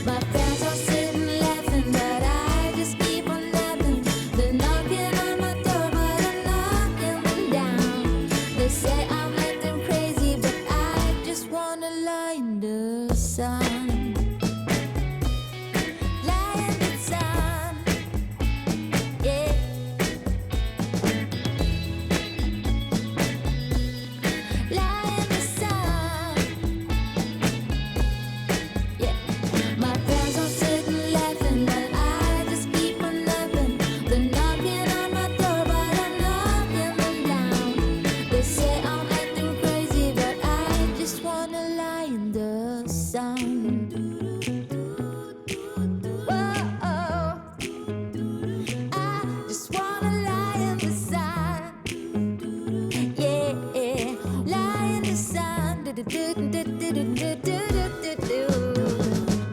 My friends all sitting laughing, but I just keep on laughing. They're knocking on my door, but I'm knocking them down. They say I'm acting crazy, but I just wanna lie in the sun. Lie in the sun, yeah. Lie in the sun, yeah. My friends all sitting laughing, but I just keep on laughing. They're knocking on my door, but I'm knocking them down. They say I'm acting crazy, but I just wanna lie in the sun. Whoa, I just wanna lie in the sun. Yeah, lie in the sun. Do-do-do-do-do-do-do-do-do.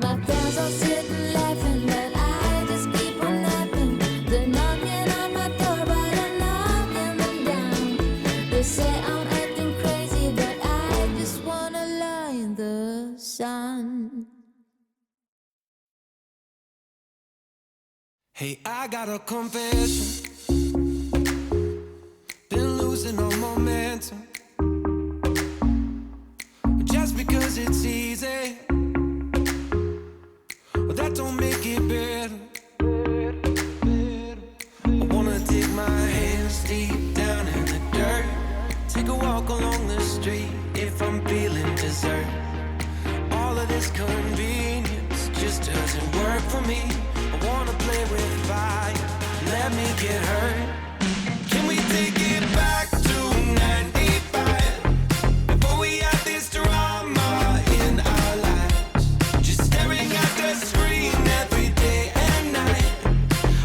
My friends all sitting laughing, but I just keep on laughing. They're knocking on my door, but I'm knocking them down. They say I'm acting crazy, but I just wanna lie in the sun. Hey, I got a confession. Been losing all momentum. Just because it's easy, well, that don't make it better. I wanna dig my hands deep down in the dirt. Take a walk along the street if I'm feeling dessert. All of this convenience just doesn't work for me. I wanna play with fire, let me get hurt. Can we take it back to 95? Before we had this drama in our lives, just staring at the screen every day and night.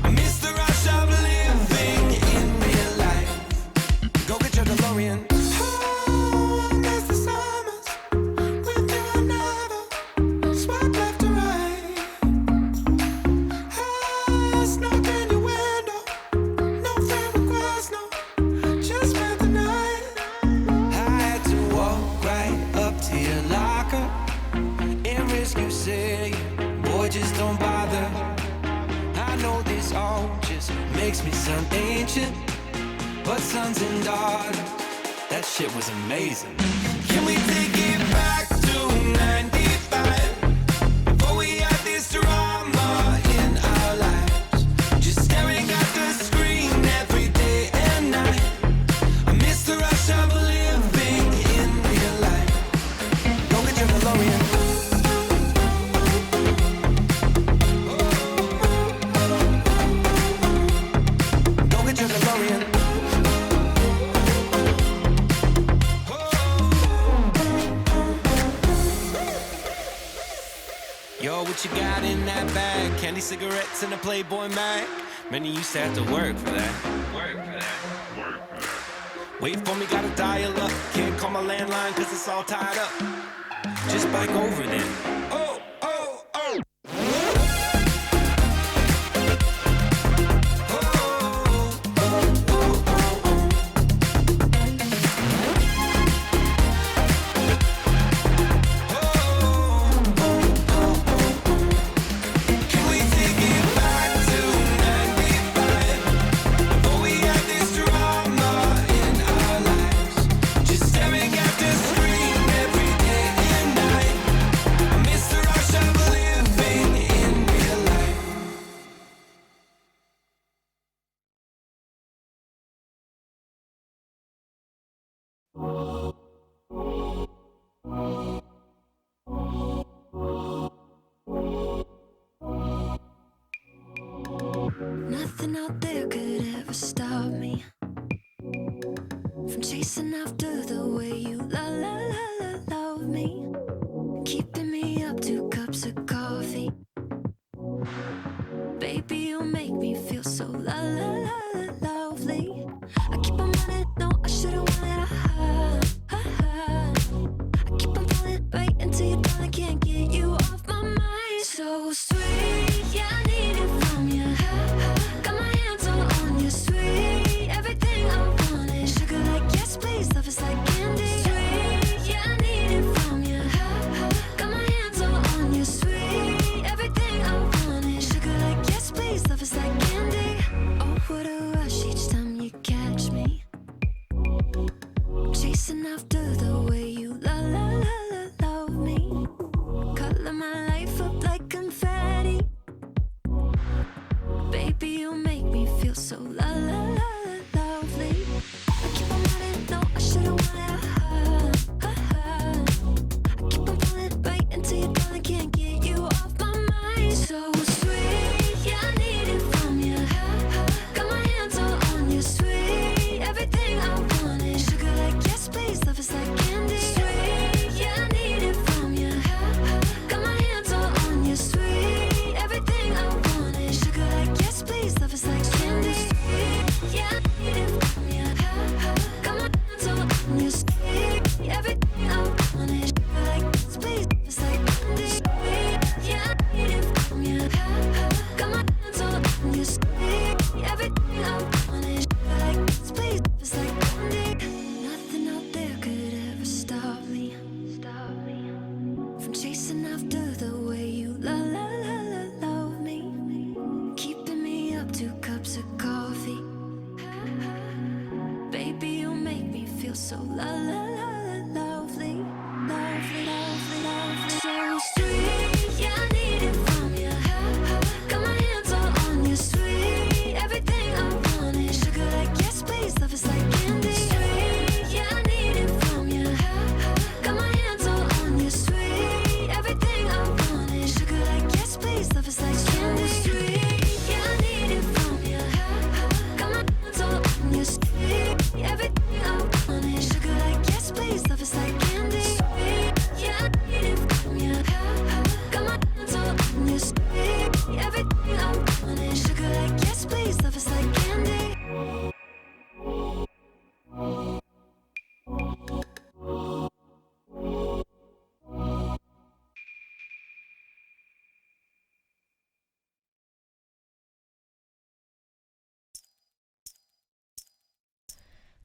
I miss the rush of living in real life. Go get your DeLorean. Oh, I miss the summers with you and never swipe left or right. Snuck in your window, no friend request, no, just spent the night. I had to walk right up to your locker and risk you saying, boy, just don't bother. I know this all just makes me sound ancient, but sons and daughters, that shit was amazing. Can we take it back to 95? Before we had this drama in our lives, just staring at the screen every day and night. I miss the rush of living in real life. Go get your DeLorean. Go get your DeLorean. Yo, what you got in that bag? Candy, cigarettes, and a Playboy mag? Many used to have to work for that. Wait for me, gotta dial up. Can't call my landline cause it's all tied up. Just bike over then. Oh, oh, oh. Can we take it back to 95? Before we had this drama in our lives, just staring at the screen every day and night. I miss the rush of living in real life. Nothing out there could ever stop me from chasing after the way you love me, keeping me up 2 cups of coffee. Baby, you make me feel so lovely. I keep on running, no, I should've wanted a I keep on falling right into your thought, I can't get you off my mind. So sweet, yeah, I need it from you. Got my hands all on you, sweet. Everything I wanted, sugar like yes, please. Love is like candy. Sweet, yeah, I need it from you.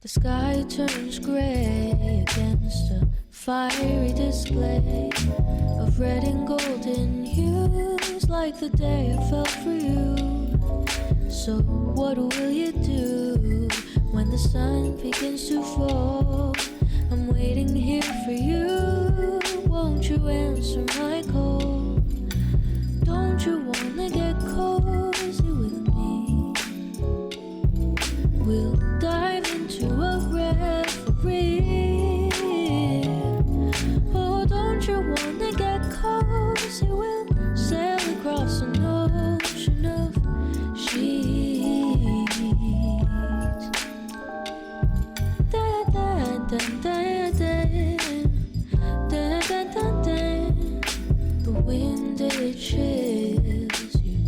The sky turns gray against a fiery display of red and golden hues, like the day I fell for you. So what will you do when the sun begins to fall? I'm waiting here for you. Won't you answer my call? Don't you wanna get cozy with me? We'll dive into a reverie. Oh, don't you wanna get cozy? We'll sail across an ocean of sheets. Da da da da da da da da da. The wind, it chills you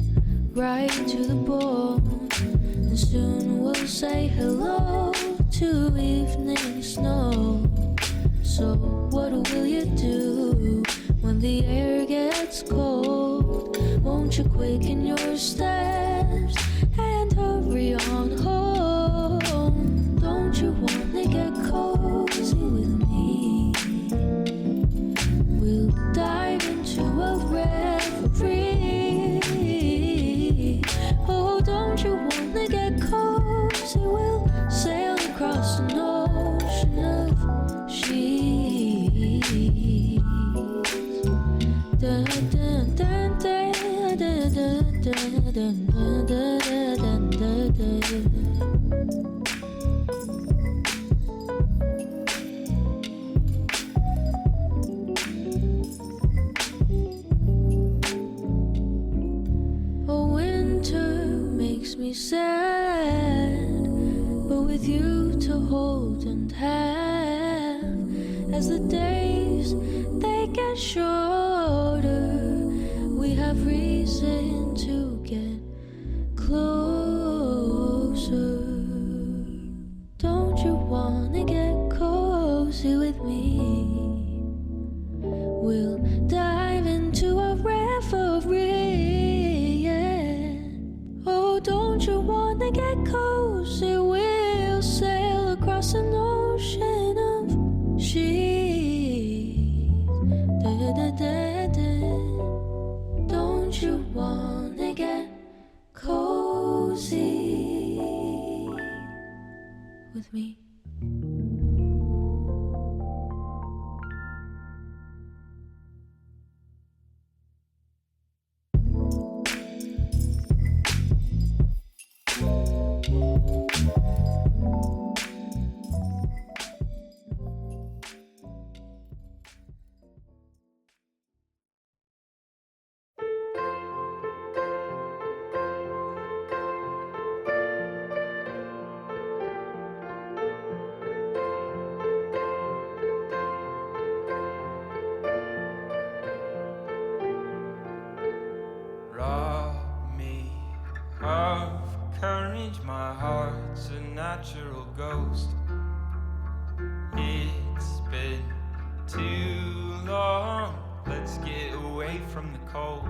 right to the bone, and soon we'll say hello to evening snow. So what will you do when the air gets cold? Won't you quicken your steps and hurry on home? Don't you wanna get cozy with me? We'll dive into a reverie. Oh, don't you wanna get cozy? We'll sail across an ocean of sheets. Da da da da da da da da da da da da. Me sad, but with you to hold and have, as the days they get shorter, we have reason to get closer. Don't you wanna get cozy with me? We'll dive into a reverie, yeah. Oh, don't you wanna get cozy? We'll sail across an ocean of sheets. Da da da da. Don't you wanna get cozy with me? My heart's a natural ghost. It's been too long. Let's get away from the cold.